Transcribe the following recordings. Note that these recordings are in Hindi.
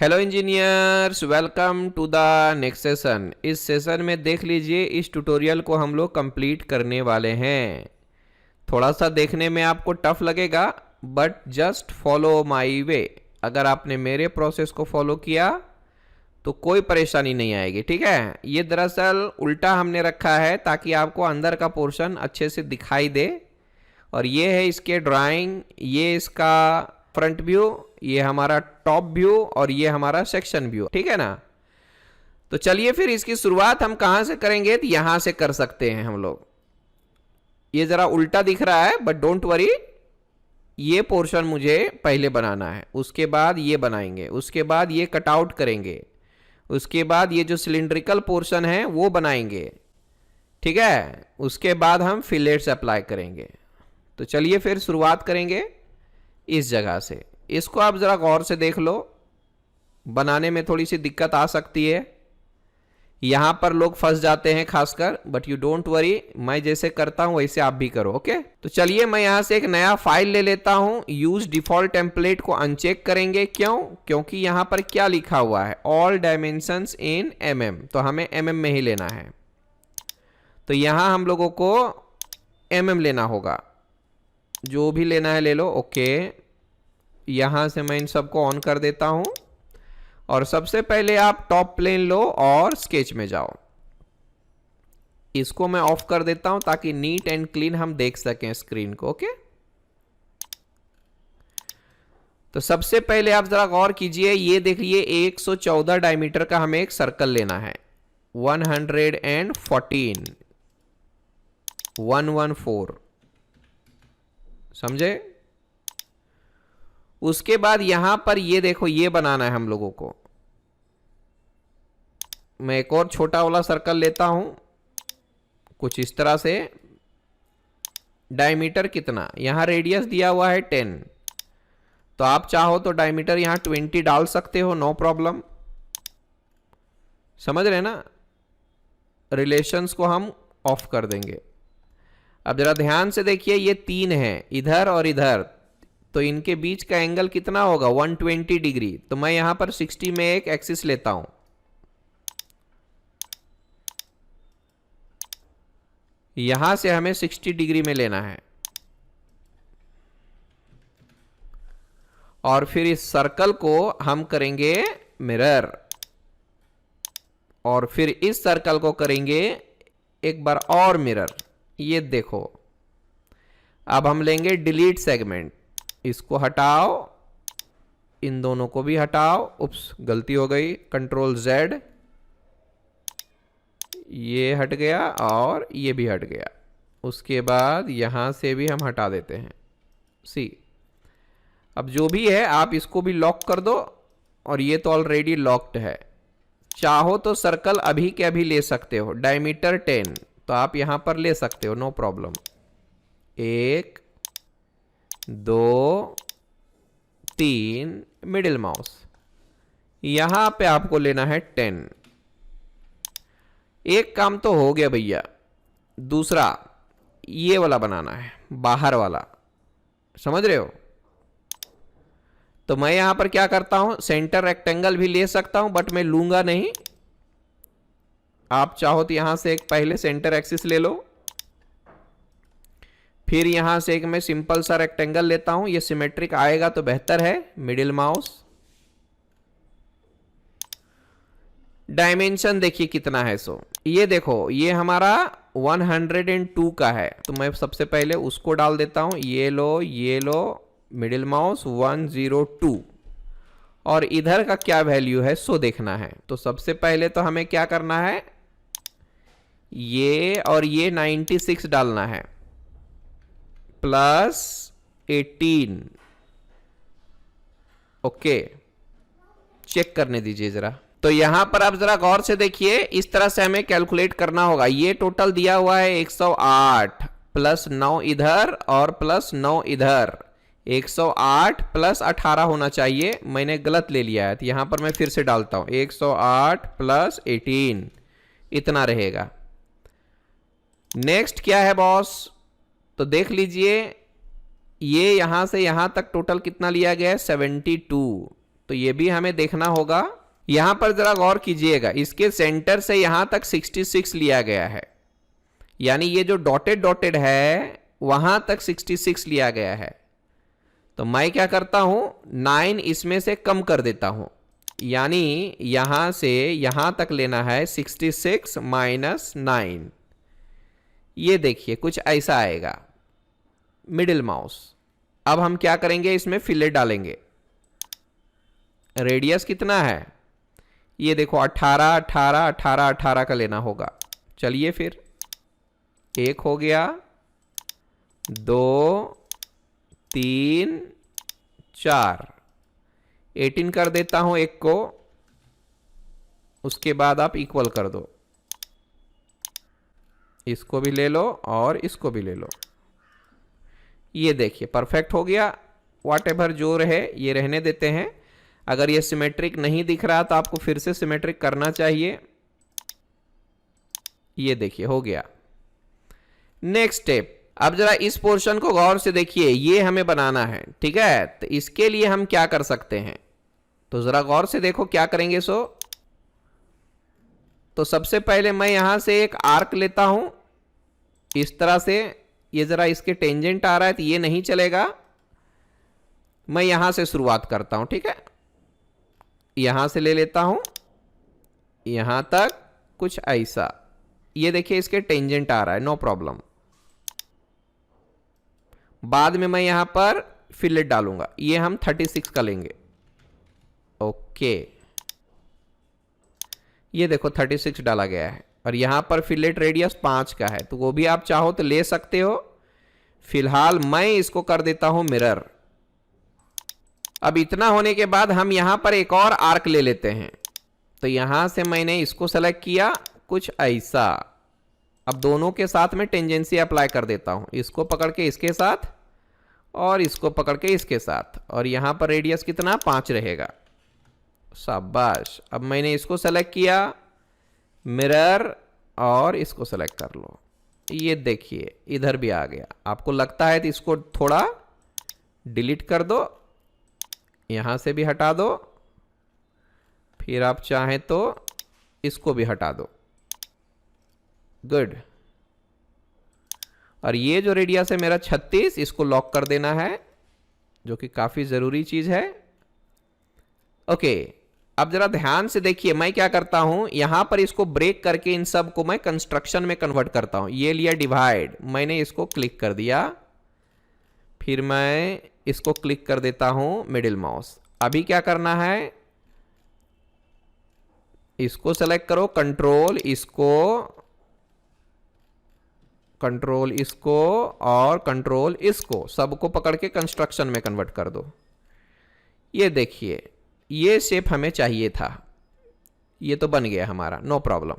Hello engineers, welcome to the next session. इस सेशन में देख लीजिए, इस ट्यूटोरियल को हम लोग कंप्लीट करने वाले हैं। थोड़ा सा देखने में आपको टफ लगेगा, but just follow my way. अगर आपने मेरे प्रोसेस को फॉलो किया तो कोई परेशानी नहीं आएगी, ठीक है। ये दरअसल उल्टा हमने रखा है ताकि आपको अंदर का पोर्शन अच्छे से दिखाई दे। और ये है इसके ड्राइंग, ये इसका फ्रंट व्यू, ये हमारा टॉप व्यू और ये हमारा सेक्शन व्यू, ठीक है ना। तो चलिए फिर इसकी शुरुआत हम कहां से करेंगे, तो यहां से कर सकते हैं हम लोग। ये जरा उल्टा दिख रहा है, बट डोंट वरी, ये पोर्शन मुझे पहले बनाना है, उसके बाद ये बनाएंगे, उसके बाद ये कटआउट करेंगे, उसके बाद ये जो सिलिंड्रिकल पोर्शन है वो बनाएंगे, ठीक है। उसके बाद हम फिलेट्स अप्लाई करेंगे। तो चलिए फिर शुरुआत करेंगे इस जगह से। इसको आप जरा गौर से देख लो, बनाने में थोड़ी सी दिक्कत आ सकती है, यहां पर लोग फंस जाते हैं खासकर, बट यू डोंट वरी, मैं जैसे करता हूं वैसे आप भी करो, ओके। तो चलिए मैं यहां से एक नया फाइल ले लेता हूं। यूज डिफॉल्ट टेम्पलेट को अनचेक करेंगे, क्यों? क्योंकि यहां पर क्या लिखा हुआ है, ऑल डायमेंशंस इन mm, तो हमें mm में ही लेना है। तो यहां हम लोगों को mm लेना होगा, जो भी लेना है ले लो, ओके। यहां से मैं इन सबको ऑन कर देता हूं और सबसे पहले आप टॉप प्लेन लो और स्केच में जाओ। इसको मैं ऑफ कर देता हूं ताकि नीट एंड क्लीन हम देख सकें स्क्रीन को, ओके। तो सबसे पहले आप जरा गौर कीजिए, ये देखिए 114 डायमीटर का हमें एक सर्कल लेना है। 114 114, समझे। उसके बाद यहां पर ये देखो, ये बनाना है हम लोगों को। मैं एक और छोटा वाला सर्कल लेता हूं, कुछ इस तरह से। डायमीटर कितना, यहां रेडियस दिया हुआ है 10, तो आप चाहो तो डायमीटर यहां 20 डाल सकते हो, नो प्रॉब्लम। समझ रहे ना, रिलेशंस को हम ऑफ कर देंगे। अब जरा ध्यान से देखिए, ये 3 है इधर और इधर, तो इनके बीच का एंगल कितना होगा, 120 डिग्री। तो मैं यहां पर 60 में एक एक्सिस लेता हूं। यहां से हमें 60 डिग्री में लेना है, और फिर इस सर्कल को हम करेंगे मिरर, और फिर इस सर्कल को करेंगे एक बार और मिरर। ये देखो, अब हम लेंगे डिलीट सेगमेंट, इसको हटाओ, इन दोनों को भी हटाओ। उप्स, गलती हो गई, कंट्रोल Z, ये हट गया और ये भी हट गया। उसके बाद यहां से भी हम हटा देते हैं, सी। अब जो भी है आप इसको भी लॉक कर दो, और ये तो ऑलरेडी लॉक्ड है। चाहो तो सर्कल अभी के अभी ले सकते हो, डायमीटर 10, तो आप यहां पर ले सकते हो, नो प्रॉब्लम। 1 2 3, मिडिल माउस, यहां पे आपको लेना है 10। एक काम तो हो गया भैया, दूसरा ये वाला बनाना है, बाहर वाला, समझ रहे हो। तो मैं यहां पर क्या करता हूं, सेंटर रेक्टेंगल भी ले सकता हूं, बट मैं लूंगा नहीं। आप चाहो तो यहां से एक पहले सेंटर एक्सिस ले लो, फिर यहां से एक मैं सिंपल सा रेक्टेंगल लेता हूं, ये सिमेट्रिक आएगा तो बेहतर है। मिडिल माउस, डायमेंशन देखिए कितना है, सो ये देखो, ये हमारा 102 का है, तो मैं सबसे पहले उसको डाल देता हूं। ये लो, मिडिल माउस 102, और इधर का क्या वैल्यू है सो देखना है। तो सबसे पहले तो हमें क्या करना है, ये और ये 96 डालना है, प्लस 18, ओके। चेक करने दीजिए जरा। तो यहां पर आप जरा गौर से देखिए, इस तरह से हमें कैलकुलेट करना होगा। ये टोटल दिया हुआ है 108, प्लस 9 इधर और प्लस 9 इधर, 108 प्लस 18 होना चाहिए, मैंने गलत ले लिया है, तो यहां पर मैं फिर से डालता हूं 108 प्लस 18, इतना रहेगा। नेक्स्ट क्या है बॉस, तो देख लीजिए, ये यहां से यहां तक टोटल कितना लिया गया है, 72, तो ये भी हमें देखना होगा। यहां पर जरा गौर कीजिएगा, इसके सेंटर से यहां तक 66 लिया गया है, यानी ये जो डॉटेड डॉटेड है वहां तक 66 लिया गया है। तो मैं क्या करता हूं, 9 इसमें से कम कर देता हूं, यानी यहां से यहां तक लेना है 66 माइनस 9। ये देखिए कुछ ऐसा आएगा मिडिल माउस। अब हम क्या करेंगे, इसमें फिलेट डालेंगे। रेडियस कितना है, ये देखो 18 18 18 18 का लेना होगा। चलिए फिर, एक हो गया, 2 3 4, 18 कर देता हूं एक को, उसके बाद आप इक्वल कर दो, इसको भी ले लो और इसको भी ले लो। ये देखिए परफेक्ट हो गया। वॉट एवर जो रहे ये रहने देते हैं। अगर ये सिमेट्रिक नहीं दिख रहा तो आपको फिर से सिमेट्रिक करना चाहिए। ये देखिए हो गया। नेक्स्ट स्टेप, अब जरा इस पोर्शन को गौर से देखिए, ये हमें बनाना है, ठीक है। तो इसके लिए हम क्या कर सकते हैं, तो जरा गौर से देखो क्या करेंगे। तो सबसे पहले मैं यहां से एक आर्क लेता हूं इस तरह से। ये जरा इसके टेंजेंट आ रहा है तो ये नहीं चलेगा, मैं यहां से शुरुआत करता हूं, ठीक है। यहां से ले लेता हूं यहां तक कुछ ऐसा। ये देखिए इसके टेंजेंट आ रहा है, नो प्रॉब्लम। बाद में मैं यहां पर फिलेट डालूंगा, ये हम 36 का लेंगे। ओके, ये देखो 36 डाला गया है, और यहां पर फिलेट रेडियस 5 का है, तो वो भी आप चाहो तो ले सकते हो। फिलहाल मैं इसको कर देता हूं मिरर। अब इतना होने के बाद हम यहां पर एक और आर्क ले लेते हैं। तो यहां से मैंने इसको सेलेक्ट किया कुछ ऐसा। अब दोनों के साथ में टेंजेंसी अप्लाई कर देता हूं, इसको पकड़ के इसके साथ और इसको पकड़ के इसके साथ, और यहां पर रेडियस कितना 5 रहेगा। शाबाश। अब मैंने इसको सेलेक्ट किया, मिरर, और इसको सेलेक्ट कर लो। ये देखिए इधर भी आ गया। आपको लगता है तो इसको थोड़ा डिलीट कर दो, यहां से भी हटा दो, फिर आप चाहें तो इसको भी हटा दो। गुड। और ये जो रेडियस है मेरा 36, इसको लॉक कर देना है, जो कि काफी जरूरी चीज है। ओके, अब जरा ध्यान से देखिए मैं क्या करता हूं, यहां पर इसको ब्रेक करके इन सब को मैं कंस्ट्रक्शन में कन्वर्ट करता हूं। ये लिया डिवाइड, मैंने इसको क्लिक कर दिया, फिर मैं इसको क्लिक कर देता हूं मिडिल माउस। अभी क्या करना है, इसको सेलेक्ट करो, कंट्रोल इसको और कंट्रोल इसको, सबको पकड़ के कंस्ट्रक्शन में कन्वर्ट कर दो। ये देखिए ये शेप हमें चाहिए था, ये तो बन गया हमारा, नो प्रॉब्लम।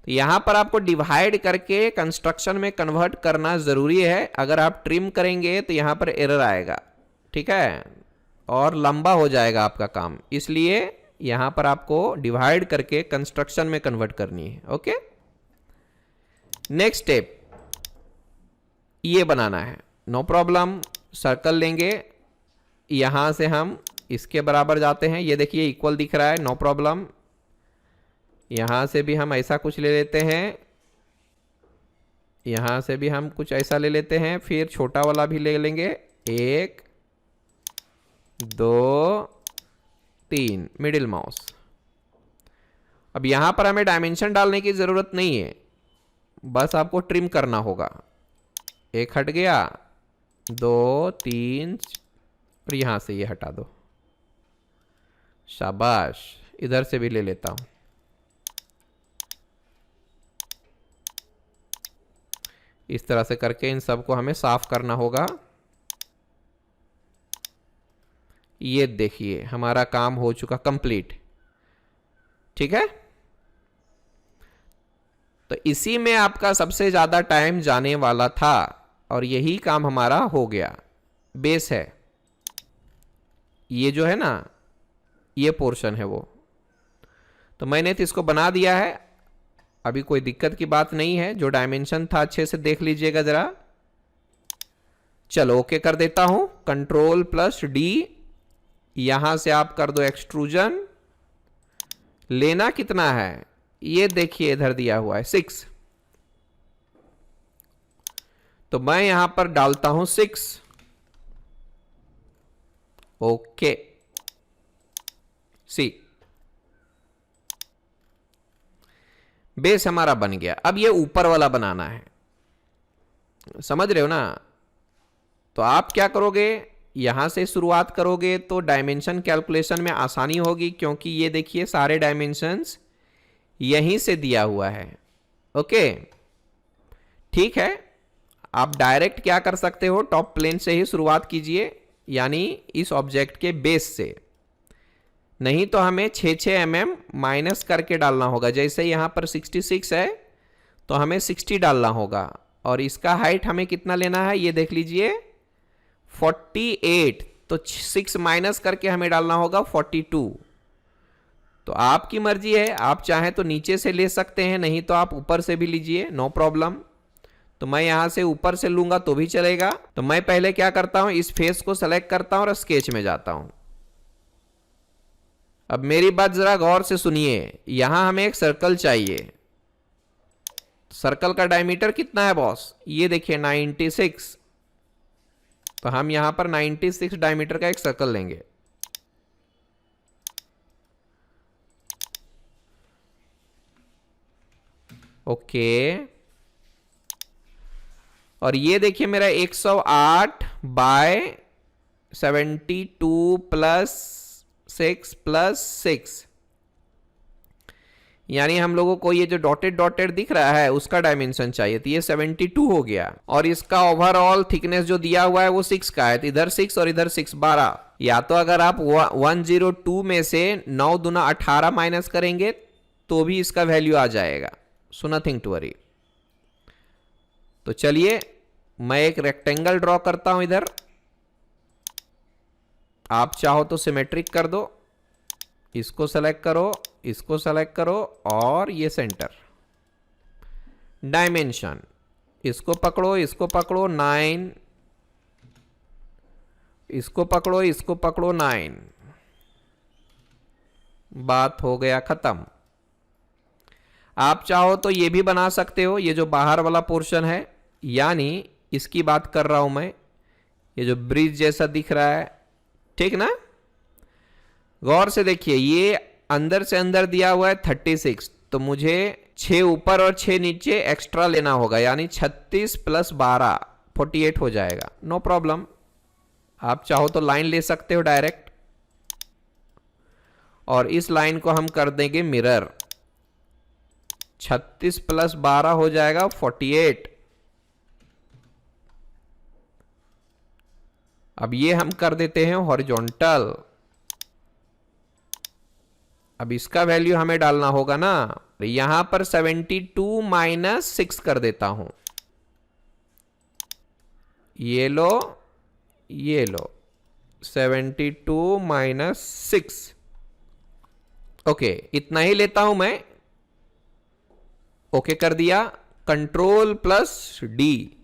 तो यहां पर आपको डिवाइड करके कंस्ट्रक्शन में कन्वर्ट करना जरूरी है। अगर आप ट्रिम करेंगे तो यहां पर एरर आएगा, ठीक है, और लंबा हो जाएगा आपका काम। इसलिए यहां पर आपको डिवाइड करके कंस्ट्रक्शन में कन्वर्ट करनी है। ओके, नेक्स्ट स्टेप ये बनाना है, नो प्रॉब्लम। सर्कल लेंगे, यहां से हम इसके बराबर जाते हैं। ये देखिए इक्वल दिख रहा है, नो प्रॉब्लम। यहां से भी हम ऐसा कुछ ले लेते हैं, यहां से भी हम कुछ ऐसा ले लेते हैं, फिर छोटा वाला भी ले लेंगे। 1 2 3, मिडिल माउस। अब यहां पर हमें डायमेंशन डालने की जरूरत नहीं है, बस आपको ट्रिम करना होगा। एक हट गया, 2 3, और यहां से ये हटा दो। शाबाश। इधर से भी ले लेता हूं। इस तरह से करके इन सबको हमें साफ करना होगा। ये देखिए हमारा काम हो चुका कंप्लीट, ठीक है। तो इसी में आपका सबसे ज्यादा टाइम जाने वाला था, और यही काम हमारा हो गया। बेस है ये जो है ना, ये पोर्शन है वो। तो मैंने तो इसको बना दिया है, अभी कोई दिक्कत की बात नहीं है। जो डायमेंशन था अच्छे से देख लीजिएगा जरा। चलो ओके कर देता हूं, कंट्रोल प्लस डी, यहां से आप कर दो एक्सट्रूजन। लेना कितना है ये देखिए, इधर दिया हुआ है 6, तो मैं यहां पर डालता हूं 6। ओके, सी बेस हमारा बन गया। अब ये ऊपर वाला बनाना है, समझ रहे हो ना? तो आप क्या करोगे, यहां से शुरुआत करोगे तो डायमेंशन कैलकुलेशन में आसानी होगी, क्योंकि ये देखिए सारे डायमेंशंस यहीं से दिया हुआ है। ओके, ठीक है। आप डायरेक्ट क्या कर सकते हो, टॉप प्लेन से ही शुरुआत कीजिए, यानी इस ऑब्जेक्ट के बेस से। नहीं तो हमें 6 mm माइनस करके डालना होगा। जैसे यहां पर 66 है तो हमें 60 डालना होगा, और इसका हाइट हमें कितना लेना है ये देख लीजिए, 48। तो 6 माइनस करके हमें डालना होगा 42। तो आपकी मर्जी है, आप चाहें तो नीचे से ले सकते हैं, नहीं तो आप ऊपर से भी लीजिए, नो प्रॉब्लम। तो मैं यहां से ऊपर से लूंगा तो भी चलेगा। तो मैं पहले क्या करता हूं, इस फेस को सेलेक्ट करता हूं और स्केच में जाता हूं। अब मेरी बात जरा गौर से सुनिए, यहां हमें एक सर्कल चाहिए। सर्कल का डायमीटर कितना है बॉस, ये देखिए 96। तो हम यहां पर 96 डायमीटर का एक सर्कल लेंगे। ओके, और ये देखिए मेरा 108 बाय 72 प्लस 6 प्लस 6, यानी हम लोगों को ये जो डॉटेड डॉटेड दिख रहा है उसका डायमेंशन चाहिए। तो ये 72 हो गया, और इसका ओवरऑल थिकनेस जो दिया हुआ है वो 6 का है। तो इधर 6 और इधर 6, 12। या तो अगर आप 102 में से 9 दूना 18 माइनस करेंगे तो भी इसका वैल्यू आ जाएगा। So nothing to worry. तो चलिए मैं एक रेक्टेंगल ड्रॉ करता हूं इधर। आप चाहो तो सिमेट्रिक कर दो, इसको सेलेक्ट करो, इसको सेलेक्ट करो, और ये सेंटर। डायमेंशन, इसको पकड़ो, इसको पकड़ो 9, इसको पकड़ो, इसको पकड़ो 9। बात हो गया खत्म। आप चाहो तो ये भी बना सकते हो, ये जो बाहर वाला पोर्शन है, यानी इसकी बात कर रहा हूं मैं, ये जो ब्रिज जैसा दिख रहा है, ठीक ना? गौर से देखिए, ये अंदर से अंदर दिया हुआ है 36, तो मुझे 6 ऊपर और 6 नीचे एक्स्ट्रा लेना होगा, यानी 36 प्लस 12 48 हो जाएगा। नो प्रॉब्लम, आप चाहो तो लाइन ले सकते हो डायरेक्ट, और इस लाइन को हम कर देंगे मिरर। 36 प्लस 12 हो जाएगा 48। अब ये हम कर देते हैं हॉरिजॉन्टल। अब इसका वैल्यू हमें डालना होगा ना, यहां पर 72 माइनस 6 कर देता हूं। ये लो, ये लो, 72 माइनस 6। ओके, इतना ही लेता हूं मैं। ओके कर दिया, कंट्रोल प्लस डी।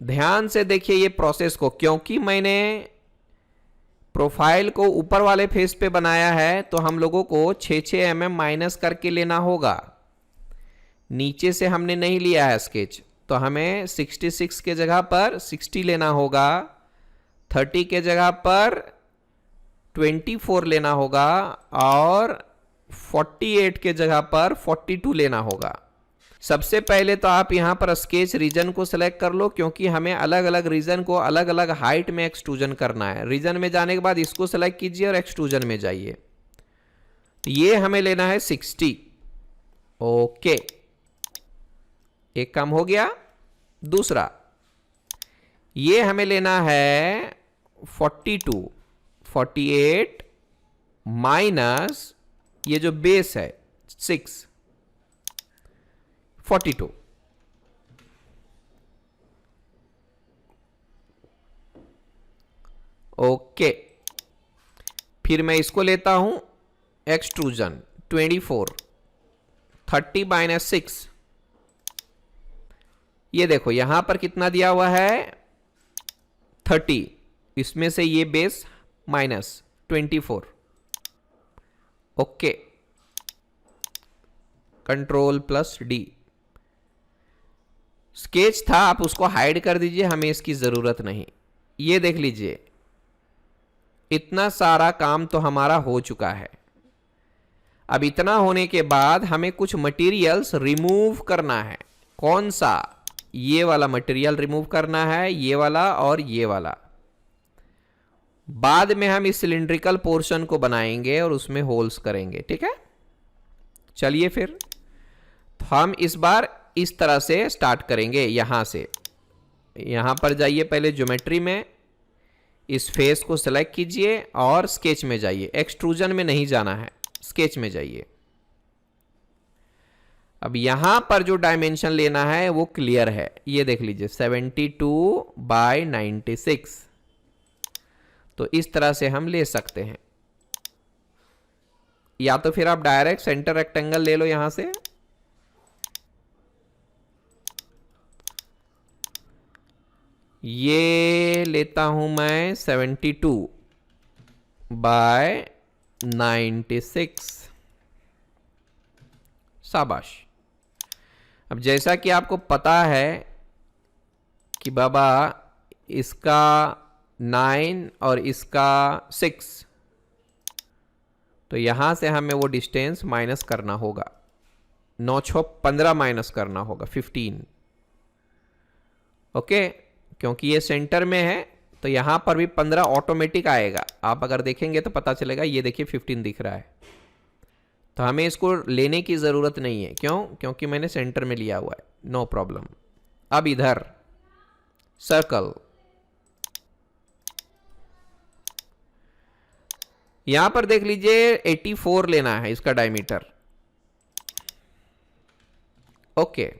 ध्यान से देखिए ये प्रोसेस को, क्योंकि मैंने प्रोफाइल को ऊपर वाले फेस पे बनाया है तो हम लोगों को 6 mm माइनस करके लेना होगा। नीचे से हमने नहीं लिया है स्केच, तो हमें 66 के जगह पर 60 लेना होगा, 30 के जगह पर 24 लेना होगा, और 48 के जगह पर 42 लेना होगा। सबसे पहले तो आप यहां पर स्केच रीजन को सिलेक्ट कर लो, क्योंकि हमें अलग अलग रीजन को अलग अलग हाइट में एक्सट्रूजन करना है। रीजन में जाने के बाद इसको सिलेक्ट कीजिए और एक्सट्रूजन में जाइए। तो ये हमें लेना है 60। ओके, एक काम हो गया। दूसरा, ये हमें लेना है 42, 48 माइनस ये जो बेस है 6, 42। ओके, फिर मैं इसको लेता हूं एक्सट्रूजन 24, 30 माइनस 6। ये देखो यहां पर कितना दिया हुआ है 30, इसमें से ये base minus 24। Okay, control plus D. Sketch था, आप उसको हाइड कर दीजिए, हमें इसकी जरूरत नहीं। ये देख लीजिए, इतना सारा काम तो हमारा हो चुका है। अब इतना होने के बाद हमें कुछ मटेरियल्स रिमूव करना है। कौन सा? ये वाला मटेरियल रिमूव करना है, ये वाला और ये वाला। बाद में हम इस सिलिंड्रिकल पोर्शन को बनाएंगे और उसमें होल्स करेंगे, ठीक है। चलिए फिर तो हम इस बार इस तरह से स्टार्ट करेंगे। यहां से यहां पर जाइए, पहले ज्योमेट्री में इस फेस को सेलेक्ट कीजिए और स्केच में जाइए। एक्सट्रूजन में नहीं जाना है, स्केच में जाइए। अब यहां पर जो डायमेंशन लेना है वो क्लियर है, ये देख लीजिए 72/96। तो इस तरह से हम ले सकते हैं, या तो फिर आप डायरेक्ट सेंटर रेक्टेंगल ले लो यहां से। ये लेता हूं मैं 72/96। शाबाश। अब जैसा कि आपको पता है कि बाबा इसका 9 और इसका 6, तो यहां से हमें वो डिस्टेंस माइनस करना होगा। 9 6 15 माइनस करना होगा 15। ओके, क्योंकि ये सेंटर में है तो यहां पर भी 15 ऑटोमेटिक आएगा। आप अगर देखेंगे तो पता चलेगा, ये देखिए 15 दिख रहा है। तो हमें इसको लेने की ज़रूरत नहीं है। क्यों? क्योंकि मैंने सेंटर में लिया हुआ है, नो प्रॉब्लम। अब इधर सर्कल, यहां पर देख लीजिए 84 लेना है इसका डायमीटर। ओके,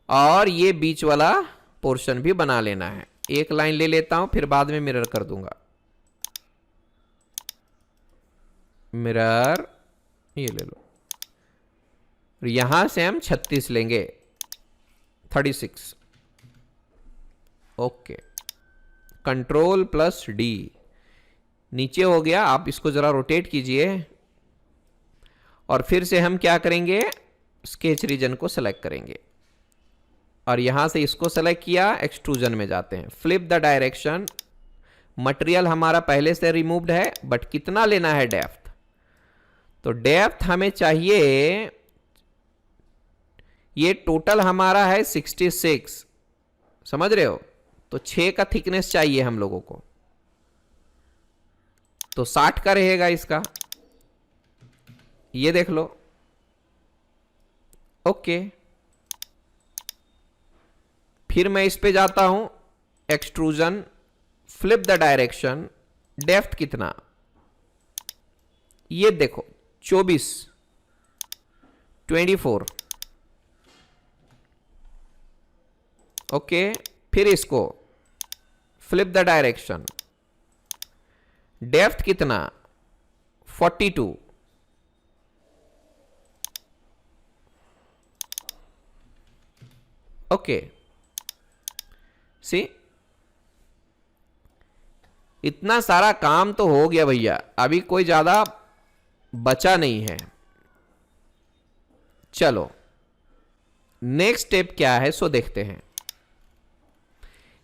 और ये बीच वाला पोर्शन भी बना लेना है। एक लाइन ले लेता हूं, फिर बाद में मिरर कर दूंगा। मिरर ये ले लो, यहां से हम 36 लेंगे, 36। ओके, कंट्रोल प्लस डी, नीचे हो गया। आप इसको जरा रोटेट कीजिए और फिर से हम क्या करेंगे, स्केच रीजन को सेलेक्ट करेंगे और यहां से इसको सेलेक्ट किया, एक्सट्रूजन में जाते हैं। फ्लिप द डायरेक्शन, मटेरियल हमारा पहले से रिमूव्ड है, बट कितना लेना है डेप्थ? तो डेप्थ हमें चाहिए, ये टोटल हमारा है 66, समझ रहे हो? तो 6 का थिकनेस चाहिए हम लोगों को, तो 60 का रहेगा इसका, ये देख लो। ओके, फिर मैं इस पे जाता हूं, extrusion, flip the direction, depth कितना, ये देखो 24, 24। ओके, फिर इसको फ्लिप द डायरेक्शन, डेप्थ कितना, 42। ओके, सी, इतना सारा काम तो हो गया भैया, अभी कोई ज्यादा बचा नहीं है। चलो नेक्स्ट स्टेप क्या है सो देखते हैं।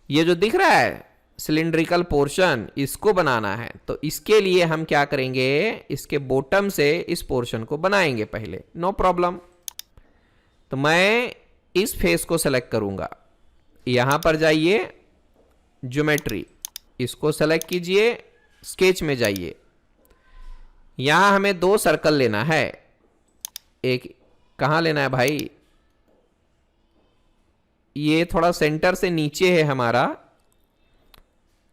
ये जो दिख रहा है सिलिंड्रिकल पोर्शन, इसको बनाना है, तो इसके लिए हम क्या करेंगे, इसके बॉटम से इस पोर्शन को बनाएंगे पहले, नो प्रॉब्लम। तो मैं इस फेस को सेलेक्ट करूंगा, यहां पर जाइए, ज्योमेट्री, इसको सेलेक्ट कीजिए, स्केच में जाइए। यहां हमें 2 सर्कल लेना है। एक कहां लेना है भाई, ये थोड़ा सेंटर से नीचे है हमारा,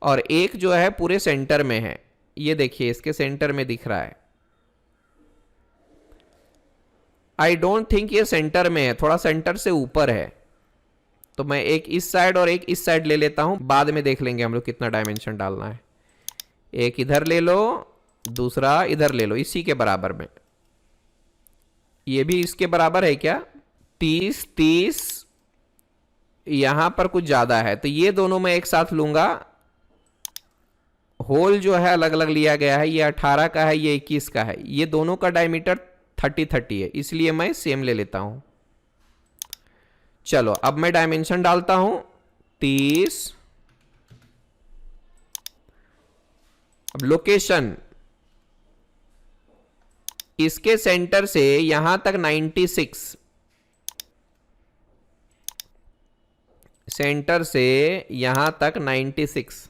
और एक जो है पूरे सेंटर में है। ये देखिए इसके सेंटर में दिख रहा है। आई डोंट थिंक ये सेंटर में है, थोड़ा सेंटर से ऊपर है। तो मैं एक इस साइड और एक इस साइड ले लेता हूं, बाद में देख लेंगे हम लोग कितना डायमेंशन डालना है। एक इधर ले लो, दूसरा इधर ले लो, इसी के बराबर में। ये भी इसके बराबर है क्या, 30 30, यहां पर कुछ ज्यादा है, तो ये दोनों मैं एक साथ लूंगा होल जो है अलग अलग लिया गया है, ये 18 का है, ये 21 का है, ये दोनों का डायमीटर 30-30 है, इसलिए मैं सेम ले लेता हूं। चलो अब मैं डायमेंशन डालता हूं 30। अब लोकेशन, इसके सेंटर से यहां तक 96, सेंटर से यहां तक 96,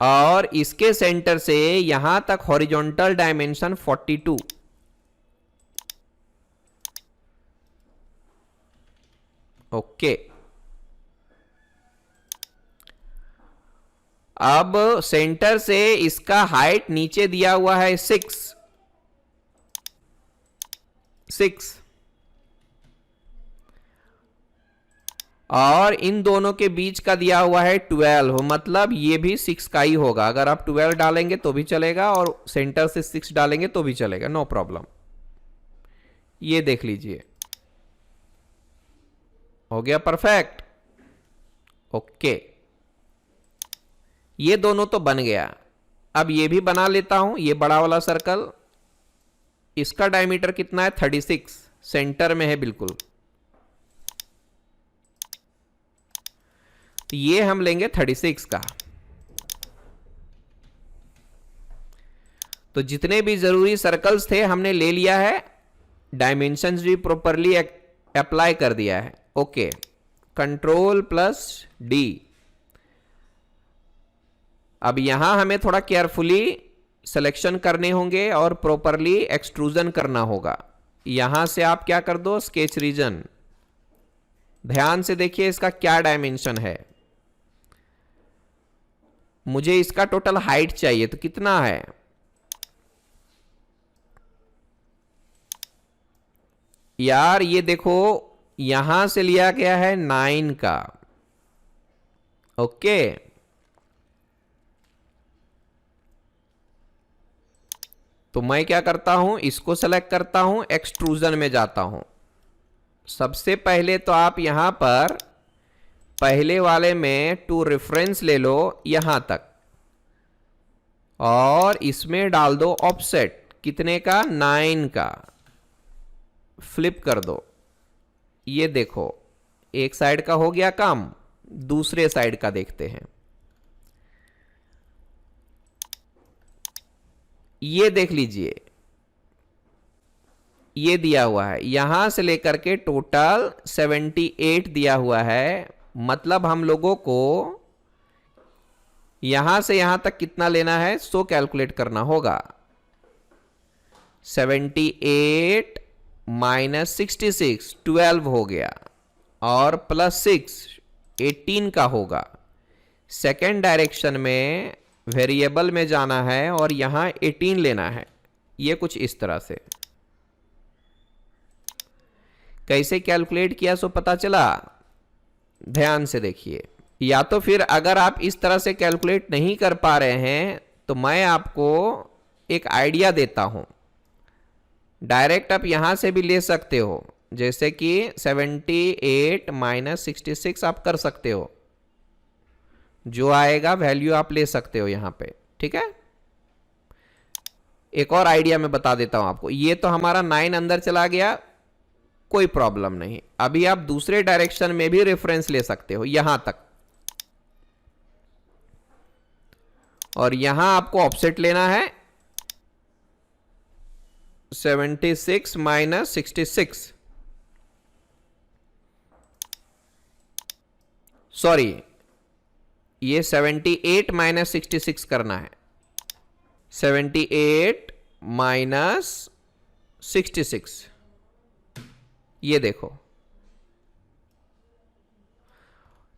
और इसके सेंटर से यहां तक हॉरिजॉन्टल डायमेंशन 42। ओके, अब सेंटर से इसका हाइट नीचे दिया हुआ है 6, और इन दोनों के बीच का दिया हुआ है 12, मतलब ये भी 6 का ही होगा। अगर आप 12 डालेंगे तो भी चलेगा और सेंटर से 6 डालेंगे तो भी चलेगा, नो प्रॉब्लम। ये देख लीजिए, हो गया परफेक्ट। ओके, ये दोनों तो बन गया। अब ये भी बना लेता हूं, ये बड़ा वाला सर्कल, इसका डायमीटर कितना है 36, सेंटर में है बिल्कुल। तो ये हम लेंगे 36 का। तो जितने भी जरूरी सर्कल्स थे हमने ले लिया है, डायमेंशंस भी प्रॉपरली अप्लाई कर दिया है। Okay, Ctrl+D। अब यहां हमें थोड़ा केयरफुली सिलेक्शन करने होंगे और प्रॉपरली एक्सट्रूजन करना होगा। यहां से आप क्या कर दो, स्केच रीजन, ध्यान से देखिए इसका क्या डायमेंशन है। मुझे इसका टोटल हाइट चाहिए, तो कितना है, यार ये देखो यहां से लिया गया है 9 का। ओके, तो मैं क्या करता हूं, इसको सेलेक्ट करता हूं, एक्सट्रूजन में जाता हूं। सबसे पहले तो आप यहां पर पहले वाले में टू रेफरेंस ले लो यहां तक, और इसमें डाल दो ऑफसेट, कितने का, 9 का। फ्लिप कर दो, ये देखो एक साइड का हो गया काम, दूसरे साइड का देखते हैं। ये देख लीजिए, ये दिया हुआ है, यहां से लेकर के टोटल 78 दिया हुआ है। मतलब हम लोगों को यहां से यहां तक कितना लेना है, सो कैलकुलेट करना होगा। 78 माइनस 66 12 हो गया, और +6 18 का होगा। सेकेंड डायरेक्शन में वेरिएबल में जाना है और यहां 18 लेना है। ये कुछ इस तरह से कैसे कैलकुलेट किया सो पता चला, ध्यान से देखिए। या तो फिर अगर आप इस तरह से कैलकुलेट नहीं कर पा रहे हैं तो मैं आपको एक आइडिया देता हूं, डायरेक्ट आप यहां से भी ले सकते हो, जैसे कि 78 माइनस 66 आप कर सकते हो, जो आएगा वैल्यू आप ले सकते हो यहां पे, ठीक है। एक और आइडिया मैं बता देता हूं आपको, ये तो हमारा 9 अंदर चला गया, कोई प्रॉब्लम नहीं। अभी आप दूसरे डायरेक्शन में भी रेफरेंस ले सकते हो यहां तक, और यहां आपको ऑफसेट लेना है 76 माइनस 66, सॉरी ये 78 माइनस 66 करना है। 78 माइनस 66, ये देखो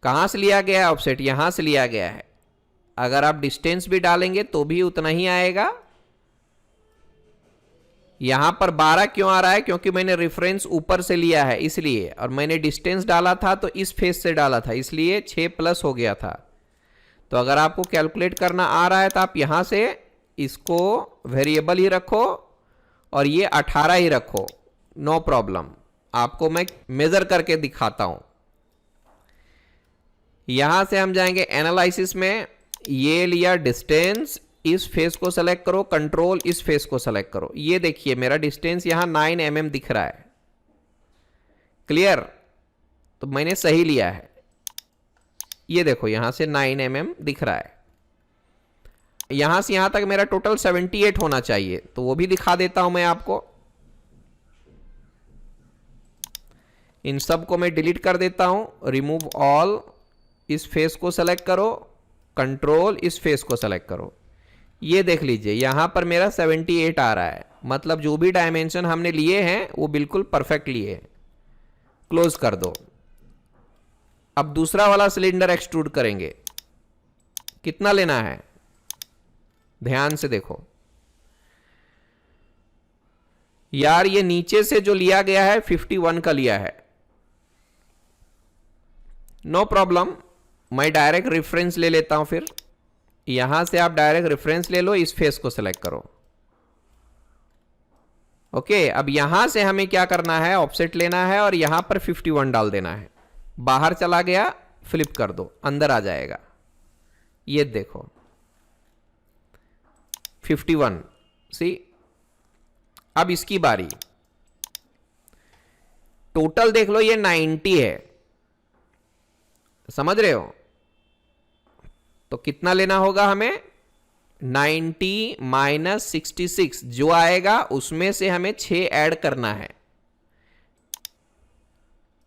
कहां से लिया गया है ऑफसेट, यहां से लिया गया है। अगर आप डिस्टेंस भी डालेंगे तो भी उतना ही आएगा। यहां पर 12 क्यों आ रहा है, क्योंकि मैंने रेफरेंस ऊपर से लिया है इसलिए, और मैंने डिस्टेंस डाला था तो इस फेस से डाला था, इसलिए 6 प्लस हो गया था। तो अगर आपको कैलकुलेट करना आ रहा है तो आप यहां से इसको वेरिएबल ही रखो और ये 18 ही रखो, नो प्रॉब्लम। आपको मैं मेजर करके दिखाता हूं। यहां से हम जाएंगे एनालिसिस में, ये लिया डिस्टेंस, इस फेस को सेलेक्ट करो, कंट्रोल इस फेस को सेलेक्ट करो। ये देखिए मेरा डिस्टेंस यहां 9 mm दिख रहा है, क्लियर? तो मैंने सही लिया है, ये देखो यहां से 9 mm दिख रहा है। यहां से यहां तक मेरा टोटल 78 होना चाहिए, तो वो भी दिखा देता हूं मैं आपको। इन सब को मैं डिलीट कर देता हूं, रिमूव ऑल, इस फेस को सेलेक्ट करो, कंट्रोल इस फेस को सेलेक्ट करो। ये देख लीजिए यहां पर मेरा 78 आ रहा है, मतलब जो भी डायमेंशन हमने लिए हैं वो बिल्कुल परफेक्ट लिए हैं। क्लोज कर दो। अब दूसरा वाला सिलेंडर एक्सट्रूड करेंगे। कितना लेना है ध्यान से देखो यार, ये नीचे से जो लिया गया है 51 का लिया है, नो प्रॉब्लम। मैं डायरेक्ट रेफरेंस ले लेता हूं, फिर यहां से आप डायरेक्ट रेफरेंस ले लो, इस फेस को सेलेक्ट करो। ओके, अब यहां से हमें क्या करना है, ऑफसेट लेना है और यहां पर 51 डाल देना है। बाहर चला गया, फ्लिप कर दो, अंदर आ जाएगा। ये देखो 51, सी। अब इसकी बारी, टोटल देख लो ये 90 है, समझ रहे हो? तो कितना लेना होगा हमें, 90 माइनस 66 जो आएगा उसमें से हमें 6 ऐड करना है।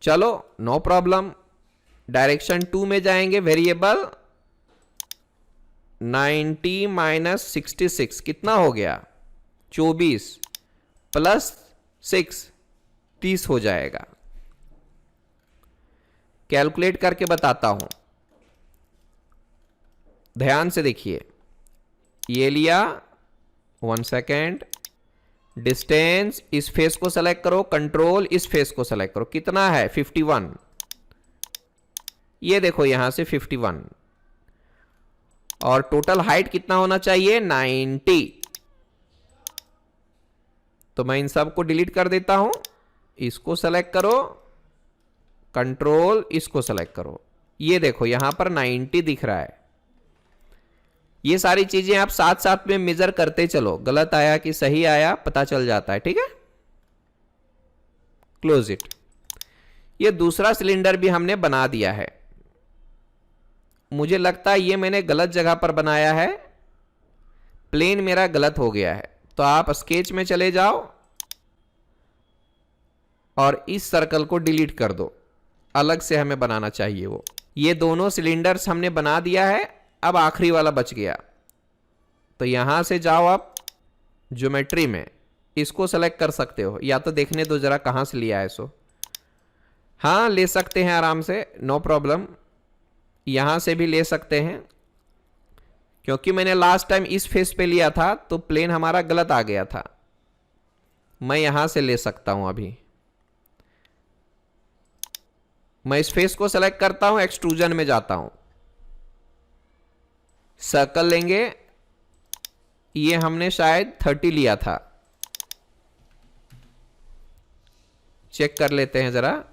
चलो नो प्रॉब्लम, डायरेक्शन 2 में जाएंगे, वेरिएबल 90 माइनस 66 कितना हो गया, 24 प्लस 6 30 हो जाएगा। कैलकुलेट करके बताता हूं, ध्यान से देखिए। ये लिया, 1 सेकेंड, डिस्टेंस इस फेस को सेलेक्ट करो, कंट्रोल इस फेस को सेलेक्ट करो। कितना है 51, ये देखो यहां से 51, और टोटल हाइट कितना होना चाहिए 90। तो मैं इन सब को डिलीट कर देता हूं, इसको सेलेक्ट करो, कंट्रोल इसको सेलेक्ट करो। ये देखो यहां पर 90 दिख रहा है। ये सारी चीजें आप साथ साथ में मेजर करते चलो, गलत आया कि सही आया पता चल जाता है, ठीक है? Close it. ये दूसरा सिलेंडर भी हमने बना दिया है। मुझे लगता है ये मैंने गलत जगह पर बनाया है, प्लेन मेरा गलत हो गया है। तो आप स्केच में चले जाओ और इस सर्कल को डिलीट कर दो, अलग से हमें बनाना चाहिए वो। ये दोनों सिलेंडर्स हमने बना दिया है, अब आखिरी वाला बच गया। तो यहां से जाओ आप ज्योमेट्री में, इसको सेलेक्ट कर सकते हो, या तो देखने दो जरा कहां से लिया है सो। हाँ ले सकते हैं आराम से, नो प्रॉब्लम, यहां से भी ले सकते हैं। क्योंकि मैंने लास्ट टाइम इस फेस पे लिया था तो प्लेन हमारा गलत आ गया था। मैं यहां से ले सकता हूं। अभी मैं इस फेस को सेलेक्ट करता हूं, एक्सट्रूजन में जाता हूं, सर्कल लेंगे। ये हमने शायद 30 लिया था, चेक कर लेते हैं जरा,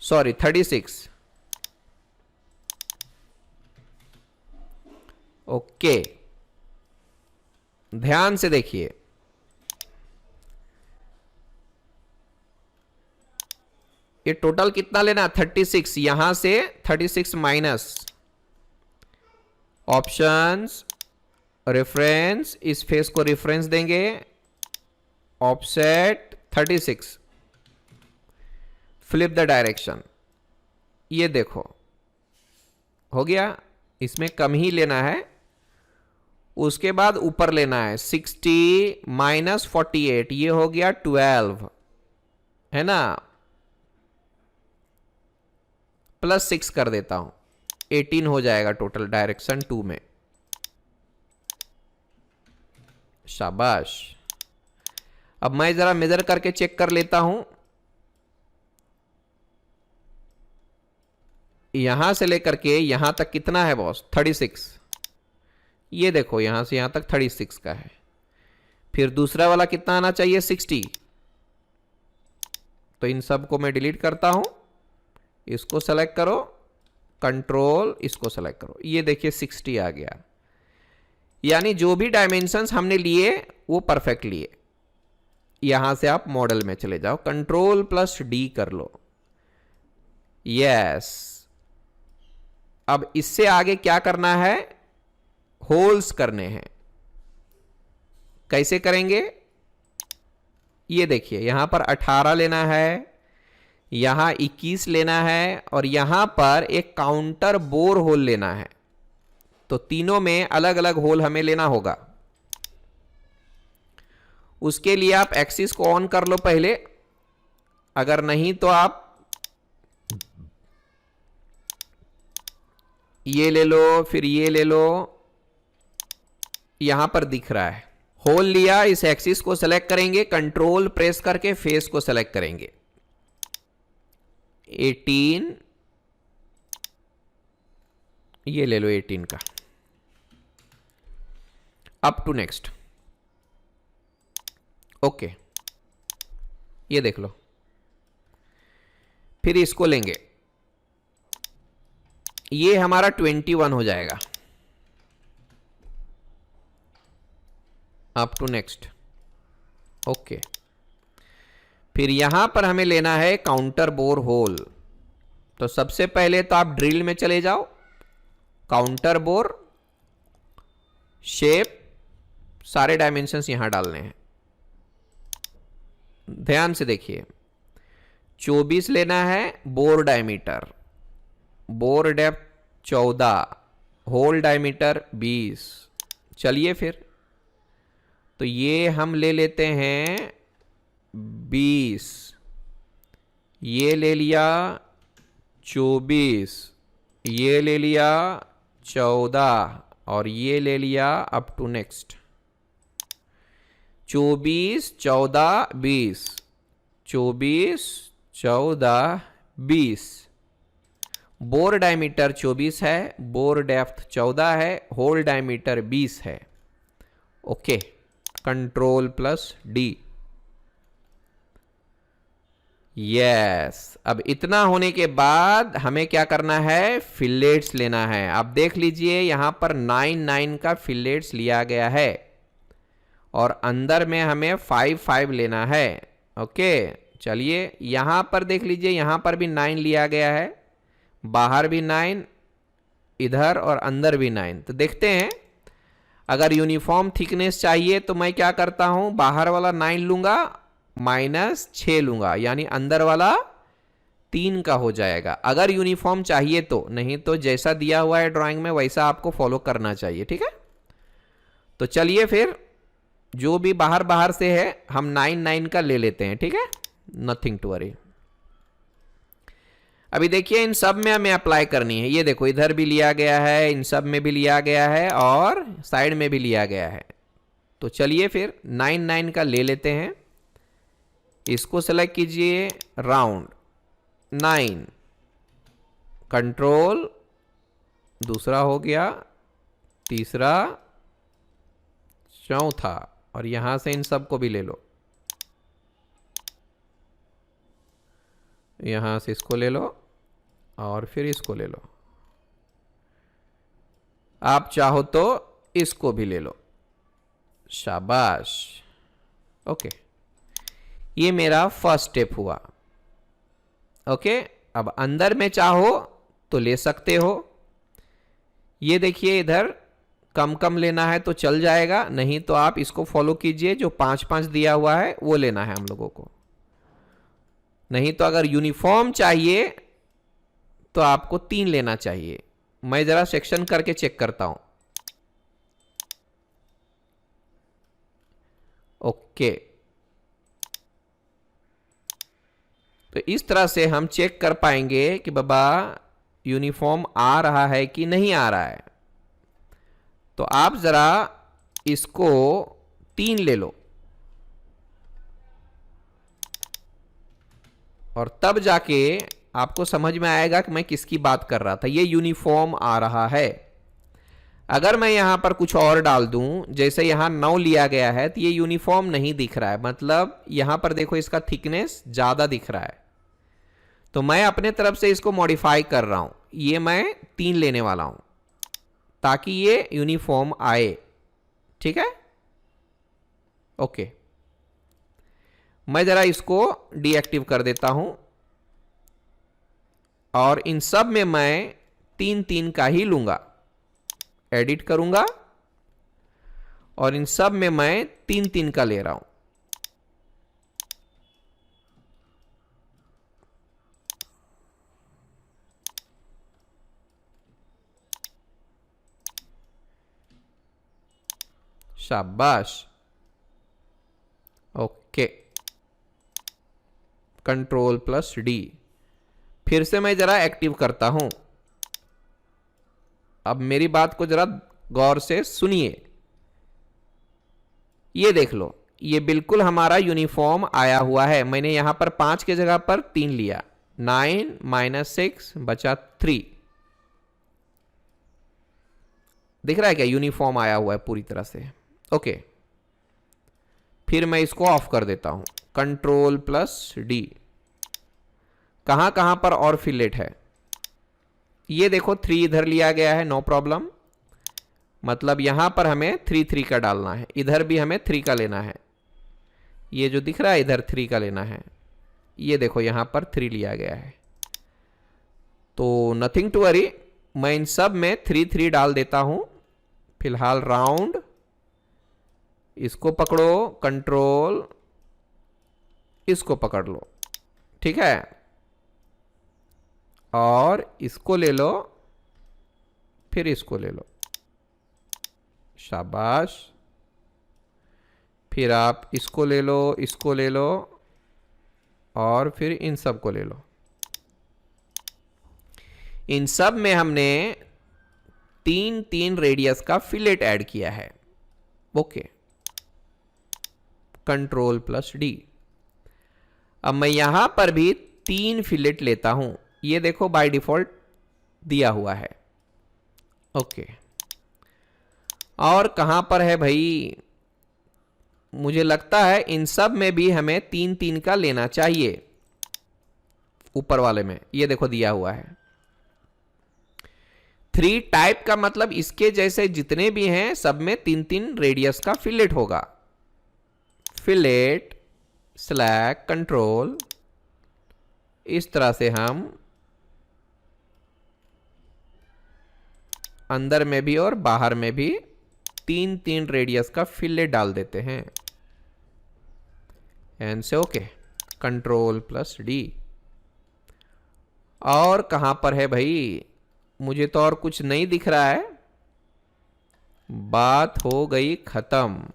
सॉरी 36। ओके, ध्यान से देखिए, ये टोटल कितना लेना 36, यहां से 36 माइनस ऑप्शंस, रेफरेंस, इस फेस को रेफरेंस देंगे, ऑफसेट 36, फ्लिप द डायरेक्शन। ये देखो हो गया, इसमें कम ही लेना है, उसके बाद ऊपर लेना है 60 माइनस 48, ये हो गया 12, है ना, प्लस 6 कर देता हूं, 18 हो जाएगा टोटल डायरेक्शन 2 में। शाबाश। अब मैं जरा मेजर करके चेक कर लेता हूं, यहां से लेकर के यहां तक कितना है बॉस 36। ये देखो यहां से यहां तक 36 का है। फिर दूसरा वाला कितना आना चाहिए 60। तो इन सब को मैं डिलीट करता हूं, इसको सेलेक्ट करो, कंट्रोल इसको सेलेक्ट करो, ये देखिए 60 आ गया। यानी जो भी डायमेंशंस हमने लिए वो परफेक्ट लिए। यहां से आप मॉडल में चले जाओ, कंट्रोल प्लस डी कर लो, यस। अब इससे आगे क्या करना है, होल्स करने हैं। कैसे करेंगे, ये देखिए यहां पर 18 लेना है, यहां 21 लेना है, और यहां पर एक काउंटर बोर होल लेना है। तो तीनों में अलग अलग होल हमें लेना होगा। उसके लिए आप एक्सिस को ऑन कर लो पहले, अगर नहीं तो आप ये ले लो, फिर ये ले लो। यहां पर दिख रहा है होल लिया, इस एक्सिस को सेलेक्ट करेंगे, कंट्रोल प्रेस करके फेस को सेलेक्ट करेंगे, 18 ये ले लो 18 का, अप टू नेक्स्ट, ओके। ये देख लो, फिर इसको लेंगे, ये हमारा 21 हो जाएगा, अप टू नेक्स्ट, ओके। फिर यहां पर हमें लेना है काउंटर बोर होल। तो सबसे पहले तो आप ड्रिल में चले जाओ, काउंटर बोर, शेप, सारे डायमेंशंस यहां डालने हैं। ध्यान से देखिए, 24 लेना है, bore diameter, bore depth 14, hole diameter 20। चलिए फिर, तो ये हम ले लेते हैं 20, ये ले लिया 24, ये ले लिया 14, और ये ले लिया up to next 24, 14, 20, 24, 14, 20। Bore diameter 24 है, बोर डेप्थ 14 है, होल डायमीटर 20 है, okay. Control plus D, yes. अब इतना होने के बाद हमें क्या करना है, फिलेट्स लेना है। आप देख लीजिए यहां पर 9 का फिलेट्स लिया गया है, और अंदर में हमें 5 लेना है, ओके। चलिए यहां पर देख लीजिए, यहां पर भी 9 लिया गया है, बाहर भी 9, इधर और अंदर भी 9। तो देखते हैं, अगर यूनिफॉर्म थिकनेस चाहिए तो मैं क्या करता हूं, बाहर वाला 9 लूंगा, -6 लूंगा, यानी अंदर वाला 3 का हो जाएगा, अगर यूनिफॉर्म चाहिए तो। नहीं तो जैसा दिया हुआ है ड्राइंग में वैसा आपको फॉलो करना चाहिए, ठीक है। तो चलिए फिर, जो भी बाहर बाहर से है हम 9 का ले लेते हैं, ठीक है, नथिंग टू वरी। अभी देखिए इन सब में हमें अप्लाई करनी है। ये देखो इधर भी लिया गया है, इन सब में भी लिया गया है, और साइड में भी लिया गया है। तो चलिए फिर 9 का ले लेते हैं, इसको सेलेक्ट कीजिए, राउंड 9, कंट्रोल, दूसरा हो गया, तीसरा, चौथा, और यहां से इन सब को भी ले लो, यहां से इसको ले लो, और फिर इसको ले लो, आप चाहो तो इसको भी ले लो, शाबाश, ओके। ये मेरा फर्स्ट स्टेप हुआ, ओके। अब अंदर में चाहो तो ले सकते हो। ये देखिए इधर कम कम लेना है तो चल जाएगा, नहीं तो आप इसको फॉलो कीजिए, जो 5 दिया हुआ है वो लेना है हम लोगों को। नहीं तो अगर यूनिफॉर्म चाहिए तो आपको 3 लेना चाहिए। मैं जरा सेक्शन करके चेक करता हूं, ओके। तो इस तरह से हम चेक कर पाएंगे कि बाबा यूनिफॉर्म आ रहा है कि नहीं आ रहा है। तो आप जरा इसको 3 ले लो, और तब जाके आपको समझ में आएगा कि मैं किसकी बात कर रहा था। ये यूनिफॉर्म आ रहा है। अगर मैं यहां पर कुछ और डाल दूं, जैसे यहां 9 लिया गया है, तो ये यूनिफॉर्म नहीं दिख रहा है, मतलब यहां पर देखो इसका थिकनेस ज्यादा दिख रहा है। तो मैं अपने तरफ से इसको मॉडिफाई कर रहा हूं। ये मैं 3 लेने वाला हूं ताकि ये यूनिफॉर्म आए। ठीक है, ओके। मैं जरा इसको डीएक्टिव कर देता हूं और इन सब में मैं 3 का ही लूंगा, एडिट करूंगा और इन सब में मैं 3 का ले रहा हूं। शाबाश, ओके। कंट्रोल+D। फिर से मैं जरा एक्टिव करता हूं। अब मेरी बात को जरा गौर से सुनिए। ये देख लो, ये बिल्कुल हमारा यूनिफॉर्म आया हुआ है। मैंने यहां पर 5 के जगह पर 3 लिया। 9 - 6 बचा 3। दिख रहा है क्या? यूनिफॉर्म आया हुआ है पूरी तरह से। ओके, फिर मैं इसको ऑफ कर देता हूं। कंट्रोल+D। कहां कहां पर और फिलेट है? ये देखो 3 इधर लिया गया है, नो प्रॉब्लम। मतलब यहां पर हमें 3 का डालना है, इधर भी हमें 3 का लेना है। ये जो दिख रहा है इधर 3 का लेना है। ये देखो यहां पर 3 लिया गया है। तो नथिंग टू वरी, मैं इन सब में 3 डाल देता हूं। फिलहाल राउंड, इसको पकड़ो, कंट्रोल, इसको पकड़ लो। ठीक है, और इसको ले लो, फिर इसको ले लो। शाबाश। फिर आप इसको ले लो, इसको ले लो और फिर इन सब को ले लो। इन सब में हमने 3 रेडियस का फिलेट ऐड किया है। ओके, कंट्रोल+D। अब मैं यहां पर भी 3 फिलेट लेता हूं। ये देखो बाय डिफॉल्ट दिया हुआ है। ओके, और कहां पर है भाई? मुझे लगता है इन सब में भी हमें 3 का लेना चाहिए। ऊपर वाले में ये देखो दिया हुआ है 3 टाइप का, मतलब इसके जैसे जितने भी हैं सब में 3 रेडियस का फिलेट होगा। फिलेट स्लैग कंट्रोल, इस तरह से हम अंदर में भी और बाहर में भी 3 रेडियस का फिलेट डाल देते हैं। एंड से ओके, कंट्रोल+D। और कहां पर है भाई? मुझे तो और कुछ नहीं दिख रहा है। बात हो गई खत्म।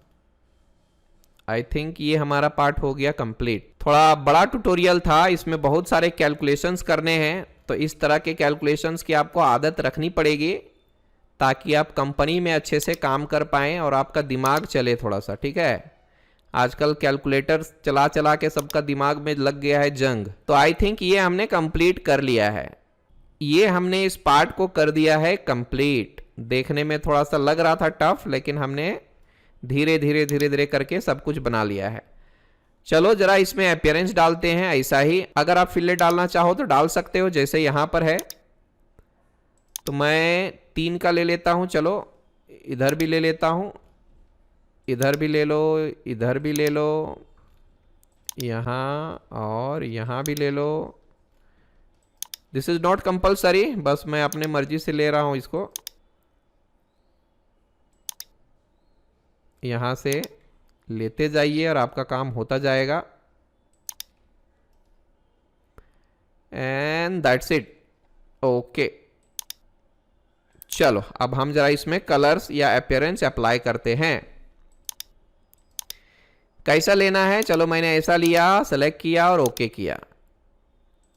आई थिंक ये हमारा पार्ट हो गया कंप्लीट। थोड़ा बड़ा ट्यूटोरियल था, इसमें बहुत सारे कैलकुलेशंस करने हैं, तो इस तरह के कैलकुलेशंस की आपको आदत रखनी पड़ेगी ताकि आप कंपनी में अच्छे से काम कर पाएं और आपका दिमाग चले थोड़ा सा। ठीक है, आजकल कैलकुलेटर चला चला के सबका दिमाग में लग गया है जंग। तो आई थिंक ये हमने कंप्लीट कर लिया है। ये हमने इस पार्ट को कर दिया है कंप्लीट। देखने में थोड़ा सा लग रहा था टफ, लेकिन हमने धीरे धीरे करके सब कुछ बना लिया है। चलो जरा इसमें अपीयरेंस डालते हैं। ऐसा ही अगर आप फिलेट डालना चाहो तो डाल सकते हो, जैसे यहां पर है। तो मैं 3 का ले लेता हूं। चलो इधर भी ले लेता हूं, इधर भी ले लो, इधर भी ले लो, यहां और यहां भी ले लो। दिस इज नॉट कंपल्सरी, बस मैं अपने मर्जी से ले रहा हूं इसको। यहां से लेते जाइए और आपका काम होता जाएगा। And that's it. ओके, चलो अब हम जरा इसमें कलर्स या अपीयरेंस अप्लाई करते हैं। कैसा लेना है? चलो मैंने ऐसा लिया, सेलेक्ट किया और ओके किया।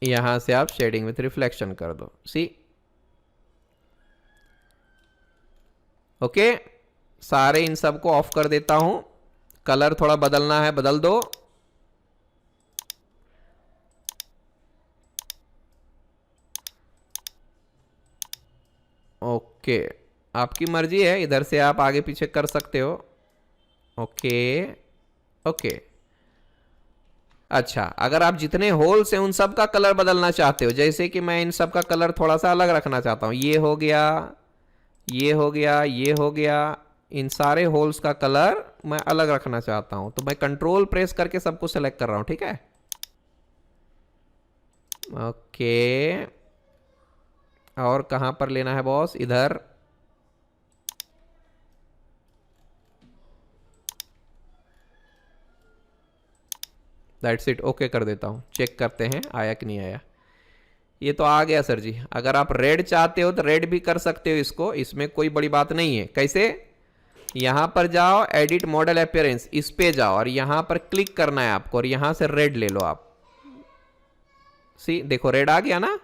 यहां से आप शेडिंग विथ रिफ्लेक्शन कर दो। सी ओके, सारे इन सब को ऑफ कर देता हूं। कलर थोड़ा बदलना है, बदल दो। ओके, आपकी मर्जी है, इधर से आप आगे पीछे कर सकते हो। ओके ओके, अच्छा, अगर आप जितने होल्स हैं उन सब का कलर बदलना चाहते हो, जैसे कि मैं इन सब का कलर थोड़ा सा अलग रखना चाहता हूँ, ये हो गया, ये हो गया, ये हो गया, इन सारे होल्स का कलर मैं अलग रखना चाहता हूँ, तो मैं कंट्रोल प्रेस करके सबको सेलेक्ट कर रहा हूँ, ठीक है। ओके, और कहाँ पर लेना है बॉस, इधर। दैट्स इट, ओके कर देता हूँ। चेक करते हैं आया कि नहीं आया। ये तो आ गया सर जी। अगर आप रेड चाहते हो तो रेड भी कर सकते हो इसको, इसमें कोई बड़ी बात नहीं है। कैसे, यहां पर जाओ, एडिट मॉडल अपीयरेंस, इस पे जाओ और यहां पर क्लिक करना है आपको और यहां से रेड ले लो आप। सी देखो रेड आ गया ना।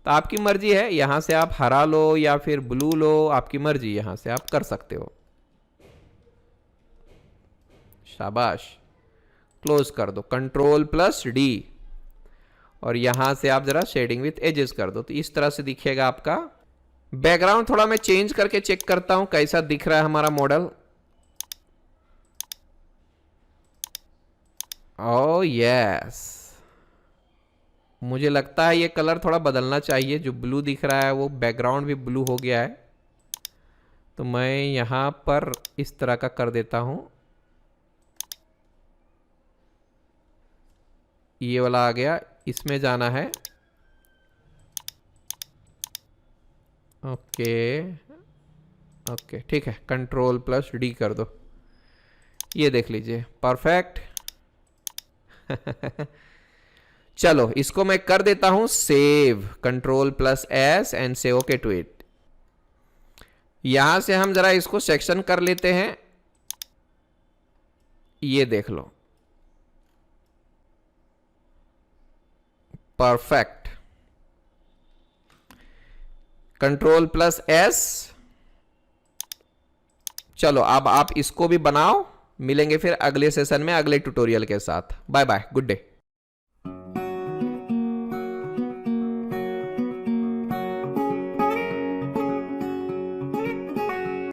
तो आपकी मर्जी है, यहां से आप हरा लो या फिर ब्लू लो, आपकी मर्जी, यहां से आप कर सकते हो। शाबाश, क्लोज कर दो, कंट्रोल प्लस डी, और यहां से आप जरा शेडिंग विथ एजेस कर दो, तो इस तरह से दिखेगा आपका बैकग्राउंड। थोड़ा मैं चेंज करके चेक करता हूं कैसा दिख रहा है हमारा मॉडल। ओह यस, मुझे लगता है ये कलर थोड़ा बदलना चाहिए, जो ब्लू दिख रहा है वो बैकग्राउंड भी ब्लू हो गया है। तो मैं यहां पर इस तरह का कर देता हूं, ये वाला आ गया, इसमें जाना है। ओके ओके ठीक है, कंट्रोल प्लस डी कर दो, ये देख लीजिए, परफेक्ट। चलो इसको मैं कर देता हूं save, control plus S and से ओके टू इट। यहां से हम जरा इसको सेक्शन कर लेते हैं, ये देख लो, परफेक्ट। Control plus S. चलो अब आप इसको भी बनाओ, मिलेंगे फिर अगले सेशन में अगले ट्यूटोरियल के साथ। Bye bye, good day.